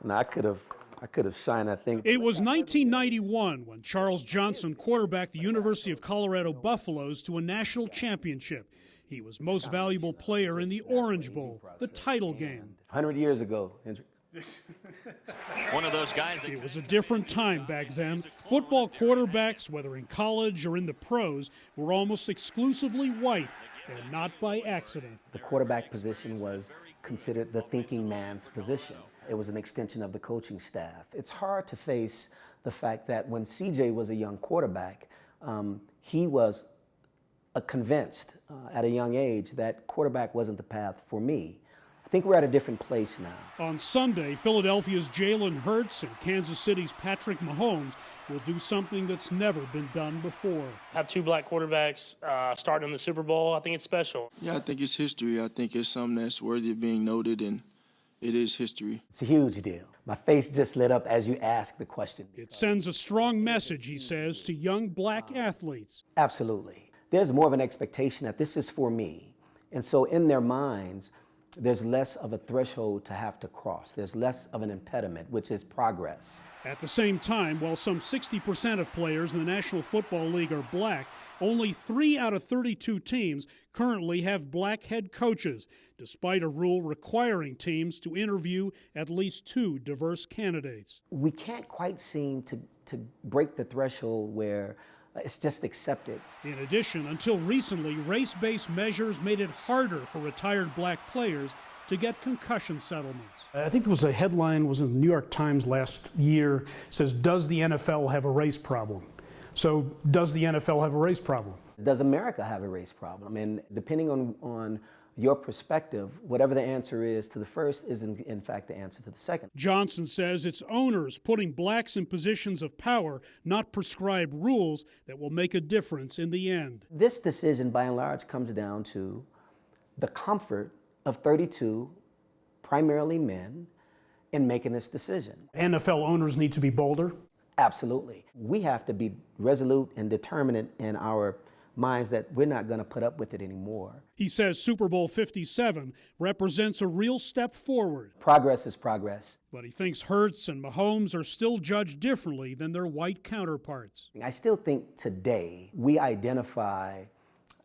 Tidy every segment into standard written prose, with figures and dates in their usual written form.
No, I could have shined, I think. It was 1991 when Charles Johnson quarterbacked the University of Colorado Buffaloes to a national championship. He was most valuable player in the Orange Bowl, the title game. 100 years ago, Hendrik. One of those guys. It was a different time back then. Football quarterbacks, whether in college or in the pros, were almost exclusively white, and not by accident. The quarterback position was considered the thinking man's position. It was an extension of the coaching staff. It's hard to face the fact that when CJ was a young quarterback, he was convinced at a young age that quarterback wasn't the path for me. I think we're at a different place now. On Sunday, Philadelphia's Jalen Hurts and Kansas City's Patrick Mahomes will do something that's never been done before. Have two black quarterbacks starting in the Super Bowl. I think it's special. Yeah, I think it's history. I think it's something that's worthy of being noted, and it is history. It's a huge deal. My face just lit up as you asked the question. It sends a strong message, he says, to young black athletes. Absolutely. There's more of an expectation that this is for me. And so in their minds, there's less of a threshold to have to cross. There's less of an impediment, which is progress. At the same time, while some 60% of players in the National Football League are black, only 3 out of 32 teams currently have black head coaches, despite a rule requiring teams to interview at least 2 diverse candidates. We can't quite seem to break the threshold where it's just accepted. In addition, until recently, race-based measures made it harder for retired black players to get concussion settlements. I think there was a headline, was in the New York Times last year, says, does the NFL have a race problem? So does the NFL have a race problem? Does America have a race problem? And depending on your perspective, whatever the answer is to the first is in fact the answer to the second. Johnson says it's owners putting blacks in positions of power, not prescribed rules, that will make a difference in the end. This decision, by and large, comes down to the comfort of 32, primarily men, in making this decision. NFL owners need to be bolder? Absolutely. We have to be resolute and determined in our minds that we're not going to put up with it anymore. He says Super Bowl 57 represents a real step forward. Progress is progress. But he thinks Hurts and Mahomes are still judged differently than their white counterparts. I still think today we identify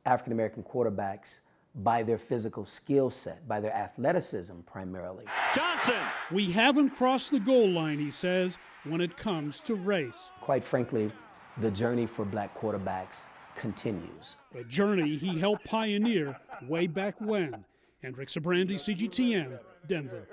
African-American quarterbacks by their physical skill set, by their athleticism primarily. Johnson! We haven't crossed the goal line, he says, when it comes to race. Quite frankly, the journey for black quarterbacks continues. A journey he helped pioneer way back when. Hendrik, Sybrandy, CGTN, Denver.